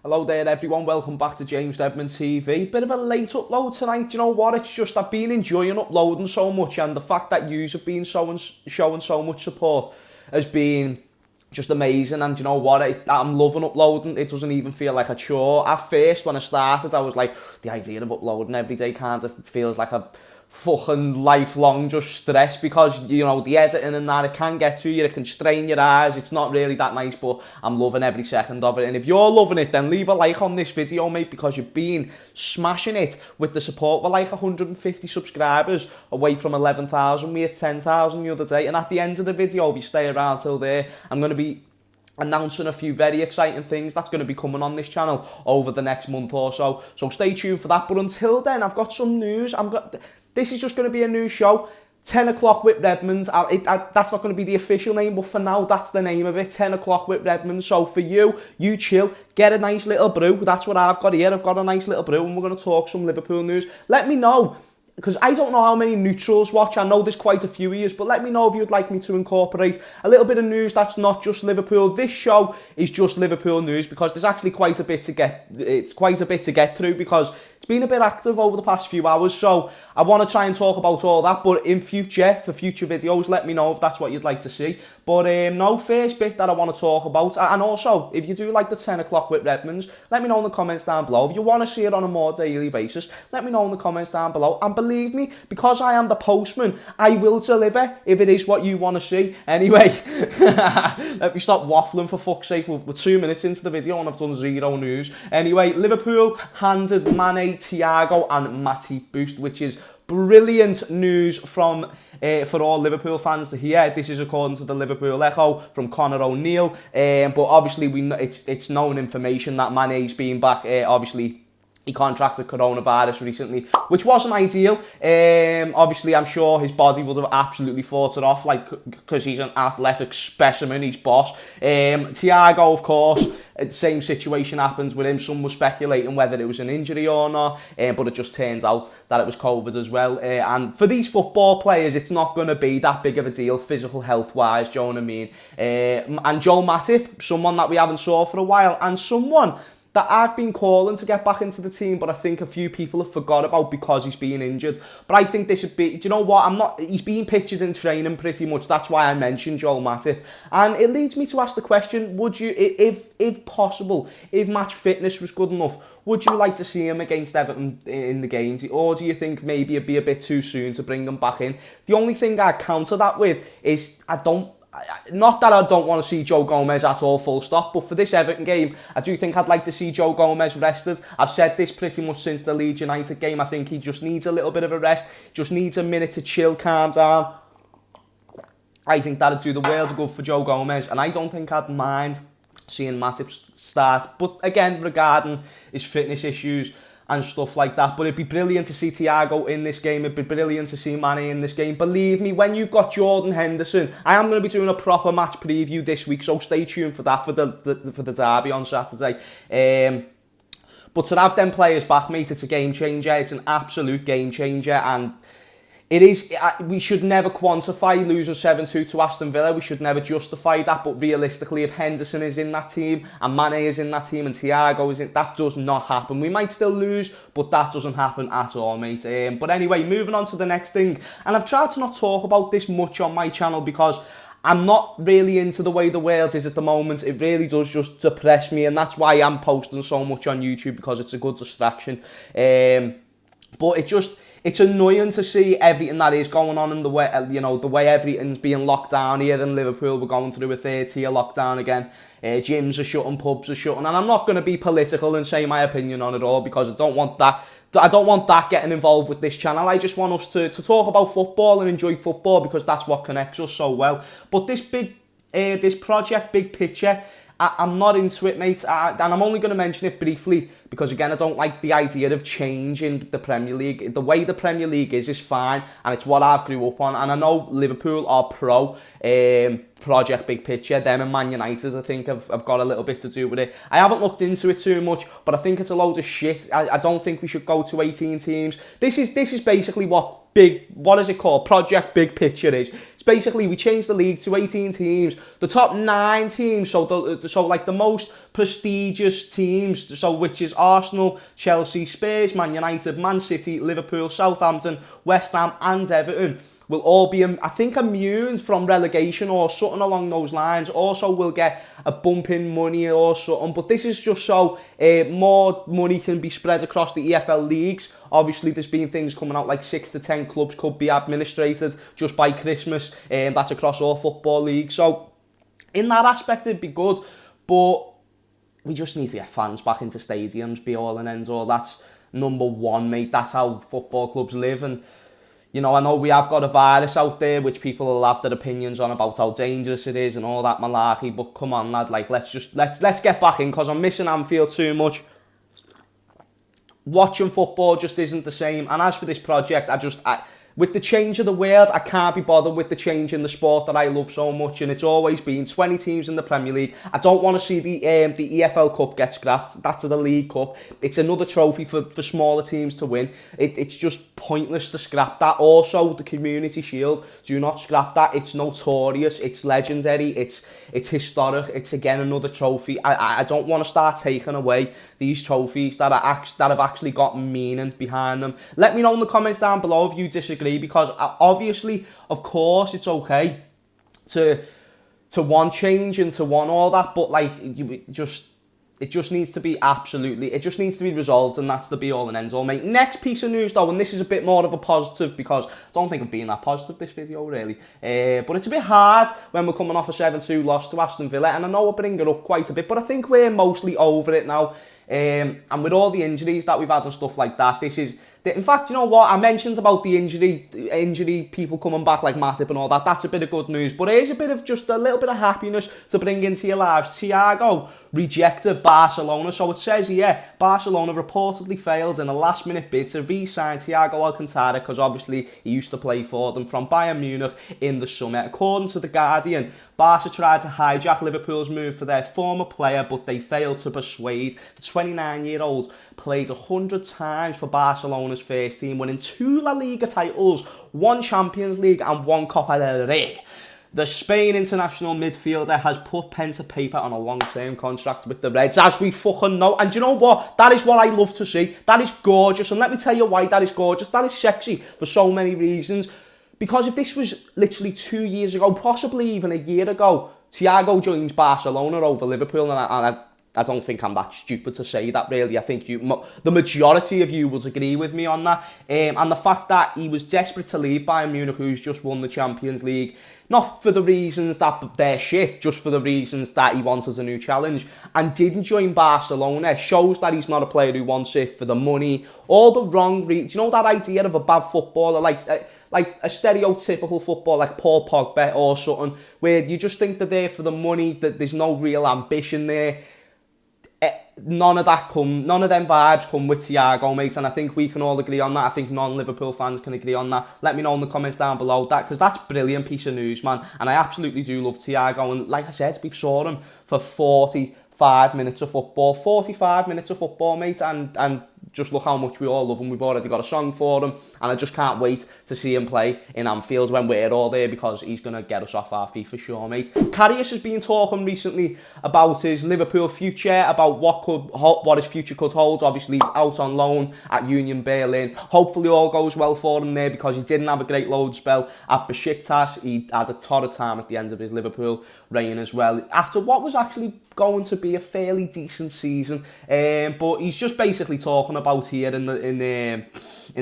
Hello there everyone, welcome back to James Redmond TV. Bit of a late upload tonight, you know what, it's just I've been enjoying uploading so much, and the fact that yous have been showing so much support has been just amazing. And you know what, I'm loving uploading. It doesn't even feel like a chore. At first when I started I was like, the idea of uploading every day kind of feels like a fucking lifelong just stress, because you know the editing and that, it can get to you, it can strain your eyes, it's not really that nice, but I'm loving every second of it. And if you're loving it, then leave a like on this video, mate, because you've been smashing it with the support. We're like 150 subscribers away from 11,000. We hit 10,000 the other day, and at the end of the video, if you stay around till there, I'm going to be announcing a few very exciting things that's going to be coming on this channel over the next month or so. So stay tuned for that. But until then, I've got some news. This is just going to be a new show. 10 o'clock with Redmond. That's not going to be the official name, but for now, that's the name of it. 10 o'clock with Redmond. So for you chill, get a nice little brew. That's what I've got here. I've got a nice little brew, and we're going to talk some Liverpool news. Let me know, because I don't know how many neutrals watch. I know there's quite a few of you, but let me know if you'd like me to incorporate a little bit of news that's not just Liverpool. This show is just Liverpool news, because there's actually quite a bit to get. It's quite a bit to get through, because it's been a bit active over the past few hours. So I want to try and talk about all that, but in future, for future videos, let me know if that's what you'd like to see. But no, first bit that I want to talk about, and also, if you do like the 10 o'clock with Redmonds, let me know in the comments down below. If you want to see it on a more daily basis, let me know in the comments down below. And believe me, because I am the postman, I will deliver if it is what you want to see. Anyway, let me stop waffling, for fuck's sake. We're 2 minutes into the video and I've done zero news. Anyway, Liverpool handed Mane, Thiago and Matip boost, which is brilliant news from for all Liverpool fans to hear. This is according to the Liverpool Echo from Connor O'Neill. But obviously it's known information that Mane's been back. Obviously he contracted coronavirus recently, which wasn't ideal. Obviously, I'm sure his body would have absolutely fought it off, like, because he's an athletic specimen, he's boss. Thiago, of course, the same situation happens with him. Some were speculating whether it was an injury or not, but it just turns out that it was COVID as well. And for these football players, it's not going to be that big of a deal, physical health-wise, do you know what I mean? And Joe Matip, someone that we haven't saw for a while, and someone that I've been calling to get back into the team, but I think a few people have forgot about because he's been injured. But I think this would be, do you know what, he's been pictured in training pretty much. That's why I mentioned Joel Matip. And it leads me to ask the question, would you, if possible, if match fitness was good enough, would you like to see him against Everton in the games? Or do you think maybe it'd be a bit too soon to bring him back in? The only thing I counter that with is not that I don't want to see Joe Gomez at all, full stop, but for this Everton game, I do think I'd like to see Joe Gomez rested. I've said this pretty much since the Leeds United game. I think he just needs a little bit of a rest, just needs a minute to chill, calm down. I think that'd do the world of good for Joe Gomez, and I don't think I'd mind seeing Matip start. But again, regarding his fitness issues and stuff like that. But it'd be brilliant to see Thiago in this game. It'd be brilliant to see Mane in this game. Believe me, when you've got Jordan Henderson, I am going to be doing a proper match preview this week, so stay tuned for that, for the derby on Saturday. But to have them players back, mate, it's a game changer. It's an absolute game changer, and it is. We should never quantify losing 7-2 to Aston Villa. We should never justify that. But realistically, if Henderson is in that team and Mane is in that team and Thiago is in, that does not happen. We might still lose, but that doesn't happen at all, mate. But anyway, moving on to the next thing. And I've tried to not talk about this much on my channel because I'm not really into the way the world is at the moment. It really does just depress me, and that's why I'm posting so much on YouTube, because it's a good distraction. But it's annoying to see everything that is going on in the way, you know, the way everything's being locked down here in Liverpool. We're going through a third-tier lockdown again. Gyms are shutting, pubs are shutting, and I'm not going to be political and say my opinion on it all, because I don't want that. I don't want that getting involved with this channel. I just want us to talk about football and enjoy football, because that's what connects us so well. But this project, big picture, I'm not into it, mate, and I'm only going to mention it briefly because, again, I don't like the idea of change in the Premier League. The way the Premier League is fine, and it's what I've grew up on, and I know Liverpool are pro project big picture. Them and Man United, I think, have got a little bit to do with it. I haven't looked into it too much, but I think it's a load of shit. I don't think we should go to 18 teams. This is basically what is it called? Project Big Picture is. It's basically we changed the league to 18 teams. The top 9 teams, so like the most prestigious teams, so which is Arsenal, Chelsea, Spurs, Man United, Man City, Liverpool, Southampton, West Ham and Everton, will all be, I think, immune from relegation or something along those lines. Also will get a bump in money or something, but this is just so more money can be spread across the EFL leagues. Obviously there's been things coming out like 6 to 10 clubs could be administrated just by Christmas, and that's across all football leagues. So in that aspect it'd be good, but we just need to get fans back into stadiums, be all and end all. That's number one, mate. That's how football clubs live. And you know, I know we have got a virus out there which people will have their opinions on about how dangerous it is and all that malarkey, but come on, lad, like let's get back in, because I'm missing Anfield too much. Watching football just isn't the same. And as for this project, with the change of the world, I can't be bothered with the change in the sport that I love so much, and it's always been 20 teams in the Premier League. I don't want to see the EFL Cup get scrapped. That's the League Cup. It's another trophy for smaller teams to win. It's just pointless to scrap that. Also, the Community Shield, do not scrap that. It's notorious. It's legendary. It's historic. It's again another trophy. I don't want to start taking away these trophies that have actually got meaning behind them. Let me know in the comments down below if you disagree, because obviously, of course, it's okay to want change and to want all that, but like it just needs to be it just needs to be resolved, and that's the be all and end all, mate. Next piece of news though, and this is a bit more of a positive, because I don't think I'm being that positive this video really, but it's a bit hard when we're coming off a 7-2 loss to Aston Villa, and I know I bring it up quite a bit, but I think we're mostly over it now, and with all the injuries that we've had and stuff like that, in fact, you know what, I mentioned about the injury people coming back like Matip and all that. That's a bit of good news, but here's a bit of just a little bit of happiness to bring into your lives. Thiago rejected Barcelona. So it says here, Barcelona reportedly failed in a last-minute bid to re-sign Thiago Alcantara, because obviously he used to play for them, from Bayern Munich in the summer. According to The Guardian, Barca tried to hijack Liverpool's move for their former player, but they failed to persuade. The 29-year-old played 100 times for Barcelona's first team, winning 2 La Liga titles, 1 Champions League and 1 Copa del Rey. The Spain international midfielder has put pen to paper on a long-term contract with the Reds, as we fucking know. And do you know what? That is what I love to see. That is gorgeous. And let me tell you why that is gorgeous. That is sexy for so many reasons. Because if this was literally 2 years ago, possibly even a year ago, Thiago joins Barcelona over Liverpool, and I don't think I'm that stupid to say that, really. I think the majority of you would agree with me on that. And the fact that he was desperate to leave Bayern Munich, who's just won the Champions League, not for the reasons that they're shit, just for the reasons that he wanted a new challenge, and didn't join Barcelona, shows that he's not a player who wants it for the money. All the wrong reasons. You know that idea of a bad footballer, like a stereotypical footballer like Paul Pogba or something, where you just think they're there for the money, that there's no real ambition there. None of them vibes come with Thiago, mate, and I think we can all agree on that. I think non-Liverpool fans can agree on that. Let me know in the comments down below that, because that's a brilliant piece of news, man, and I absolutely do love Thiago, and like I said, we saw him for 45 minutes of football, mate, and just look how much we all love him. We've already got a song for him, and I just can't wait to see him play in Anfield when we're all there, because he's going to get us off our feet for sure, mate. Caray has been talking recently about his Liverpool future, about what his future could hold. Obviously, he's out on loan at Union Berlin. Hopefully all goes well for him there, because he didn't have a great load spell at Besiktas. He had a torrid time at the end of his Liverpool reign as well, after what was actually going to be a fairly decent season. But he's just basically talking about here in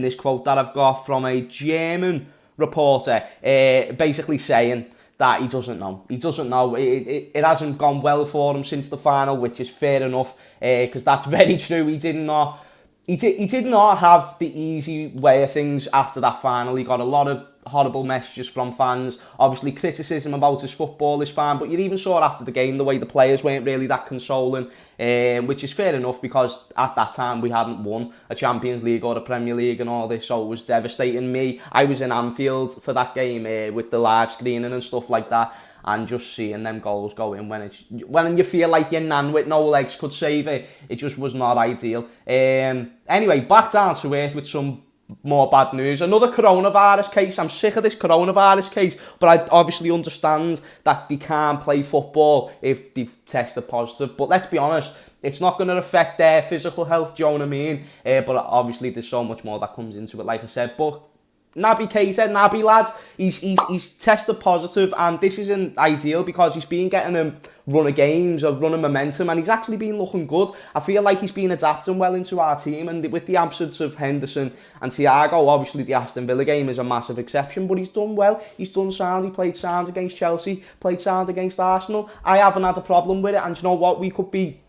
this quote that I've got from a German reporter, basically saying that he doesn't know. It hasn't gone well for him since the final, which is fair enough, because that's very true. He did not have the easy way of things after that final. He got a lot of horrible messages from fans. Obviously, criticism about his football is fine, but you even saw it after the game, the way the players weren't really that consoling, which is fair enough, because at that time we hadn't won a Champions League or a Premier League and all this, so it was devastating. I was in Anfield for that game with the live screening and stuff like that, and just seeing them goals go in when you feel like your nan with no legs could save it, it just was not ideal. Anyway, back down to earth with some more bad news. Another coronavirus case. I'm sick of this coronavirus case, but I obviously understand that they can't play football if they've tested positive. But let's be honest, it's not going to affect their physical health, do you know what I mean? But obviously there's so much more that comes into it, like I said. But Naby Keita, Naby lads, he's tested positive, and this isn't ideal because he's been getting a run of games, a run of momentum, and he's actually been looking good. I feel like he's been adapting well into our team, and with the absence of Henderson and Thiago, obviously the Aston Villa game is a massive exception, but he's done well. He's done sound. He played sound against Chelsea, played sound against Arsenal. I haven't had a problem with it, and you know what? We could be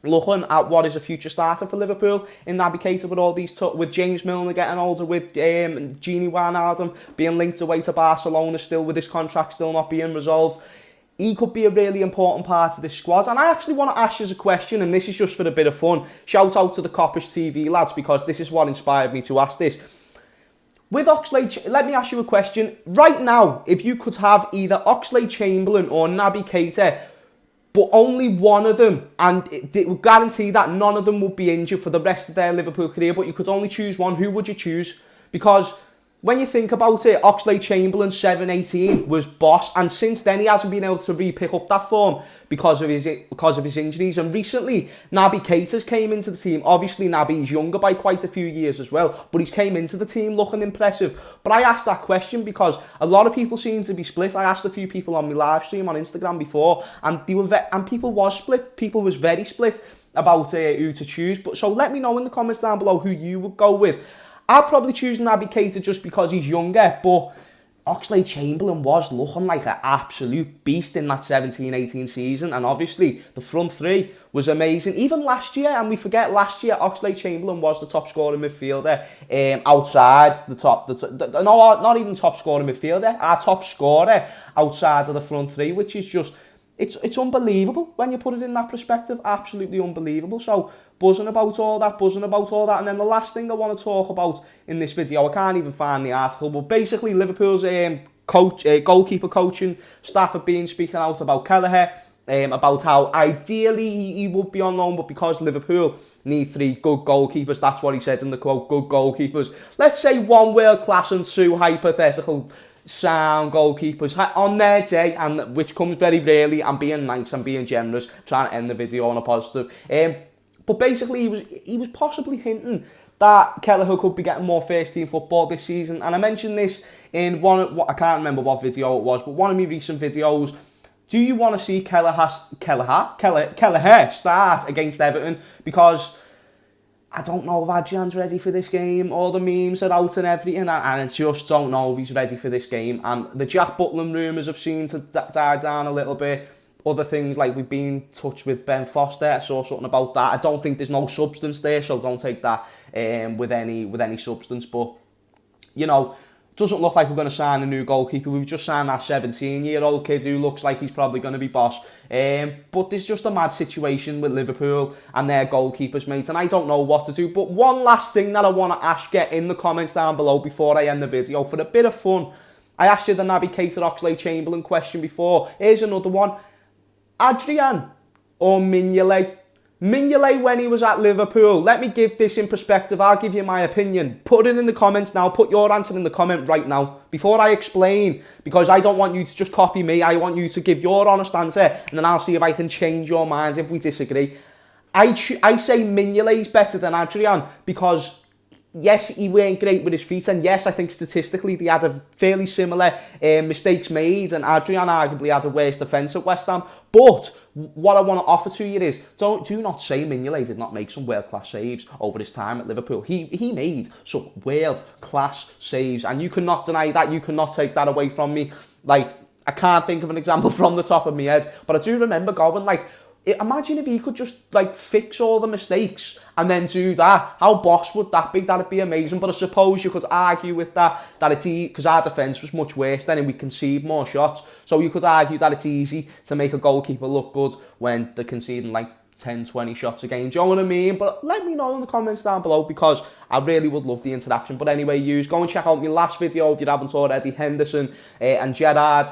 looking at what is a future starter for Liverpool in Naby Keita with all these with James Milner getting older, with Gini Wijnaldum being linked away to Barcelona still, with his contract still not being resolved. He could be a really important part of this squad. And I actually want to ask you a question, and this is just for a bit of fun. Shout out to the Coppish TV lads, because this is what inspired me to ask this. With Oxlade, let me ask you a question. Right now, if you could have either Oxlade-Chamberlain or Naby Keita, but only one of them, and it would guarantee that none of them would be injured for the rest of their Liverpool career, but you could only choose one, who would you choose? Because when you think about it, Oxlade-Chamberlain 7-18 was boss, and since then he hasn't been able to re-pick up that form because of his injuries. And recently, Naby Keita's came into the team. Obviously, Naby's younger by quite a few years as well, but he's came into the team looking impressive. But I asked that question because a lot of people seem to be split. I asked a few people on my live stream on Instagram before, and people was split. People was very split about who to choose. But so let me know in the comments down below who you would go with. I'd probably choose Naby Keita just because he's younger, but Oxlade-Chamberlain was looking like an absolute beast in that 17-18 season, and obviously the front three was amazing. Even last year, and we forget last year, Oxlade-Chamberlain was the top scorer midfielder outside not even top scorer midfielder, our top scorer outside of the front three, which is just, it's unbelievable when you put it in that perspective, absolutely unbelievable. So buzzing about all that. And then the last thing I want to talk about in this video, I can't even find the article, but basically Liverpool's goalkeeper coaching staff have been speaking out about Kelleher, about how ideally he would be on loan, but because Liverpool need 3 good goalkeepers, that's what he said in the quote, good goalkeepers. Let's say 1 world class and 2 hypothetical sound goalkeepers on their day, and which comes very rarely. I'm being nice, I'm being generous, trying to end the video on a positive. But basically, he was possibly hinting that Kelleher could be getting more first-team football this season. And I mentioned this in I can't remember what video it was, but one of my recent videos. Do you want to see Kelleher start against Everton? Because I don't know if Adrian's ready for this game. All the memes are out and everything, and I just don't know if he's ready for this game. And the Jack Butland rumours have seemed to die down a little bit. Other things, like we've been in touch with Ben Foster, I saw something about that. I don't think there's no substance there, so don't take that with any substance. But, you know, doesn't look like we're going to sign a new goalkeeper. We've just signed that 17-year-old kid who looks like he's probably going to be boss. But there's just a mad situation with Liverpool and their goalkeepers, mate, and I don't know what to do. But one last thing that I want to ask you in the comments down below before I end the video, for a bit of fun. I asked you the Naby Keita Oxlade-Chamberlain question before. Here's another one. Adrian or Mignolet? Mignolet when he was at Liverpool. Let me give this in perspective. I'll give you my opinion. Put it in the comments now. Put your answer in the comment right now before I explain, because I don't want you to just copy me. I want you to give your honest answer, and then I'll see if I can change your mind if we disagree. I say Mignolet's better than Adrian because yes, he weren't great with his feet, and yes, I think statistically they had a fairly similar mistakes made, and Adrian arguably had a worse defence at West Ham. But what I want to offer to you is, do not say Mignolet did not make some world-class saves over his time at Liverpool. He made some world-class saves, and you cannot deny that. You cannot take that away from me. Like, I can't think of an example from the top of my head, but I do remember going, like, imagine if he could just like fix all the mistakes and then do that. How boss would that be? That'd be amazing. But I suppose you could argue with that it's easy, because our defence was much worse then and we concede more shots. So you could argue that it's easy to make a goalkeeper look good when they're conceding like 10, 20 shots a game. Do you know what I mean? But let me know in the comments down below, because I really would love the interaction. But anyway, go and check out my last video if you haven't already. Henderson and Gerrard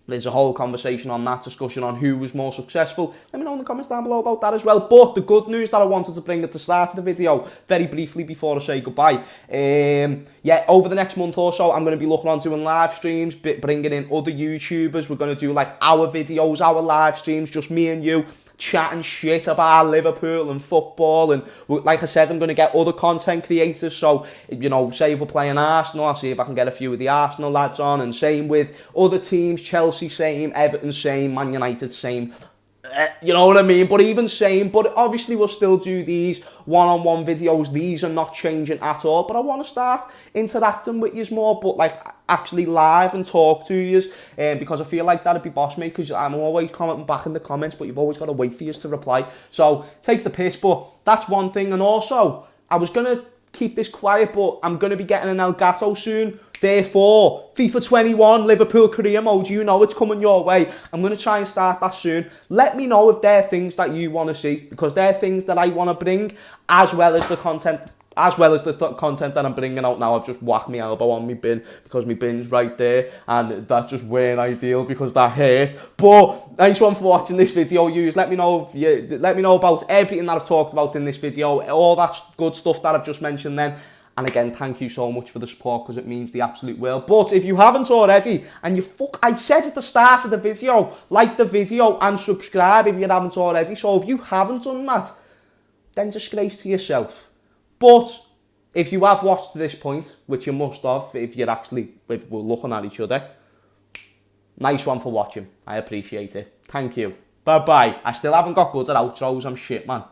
There's a whole conversation on that, discussion on who was more successful. Let me know in the comments down below about that as well. But the good news that I wanted to bring at the start of the video, very briefly before I say goodbye. Yeah, over the next month or so, I'm going to be looking on doing live streams, bringing in other YouTubers. We're going to do like our videos, our live streams, just me and you, chatting shit about Liverpool and football. And like I said, I'm going to get other content creators. So, you know, say if we're playing Arsenal, I'll see if I can get a few of the Arsenal lads on. And same with other teams, Chelsea same, Everton same, Man United same. You know what I mean? But even same, but obviously we'll still do these one-on-one videos. These are not changing at all. But I want to start interacting with you more, but like actually live and talk to you, because I feel like that'd be boss mate, because I'm always commenting back in the comments, but you've always got to wait for you to reply. So it takes the piss, but that's one thing. And also, I was going to keep this quiet, but I'm going to be getting an Elgato soon. Therefore, FIFA 21, Liverpool career mode, you know it's coming your way. I'm going to try and start that soon. Let me know if there are things that you want to see, because there are things that I want to bring, as well as the content that I'm bringing out now. I've just whacked my elbow on my bin, because my bin's right there, and that just weren't ideal because that hurt. But thanks one for watching this video. Let me know let me know about everything that I've talked about in this video, all that good stuff that I've just mentioned then. And again, thank you so much for the support, because it means the absolute world. But if you haven't already, and I said at the start of the video, like the video and subscribe if you haven't already. So if you haven't done that, then disgrace to yourself. But if you have watched to this point, which you must have, if we're looking at each other, nice one for watching. I appreciate it. Thank you. Bye-bye. I still haven't got good at outros. I'm shit, man.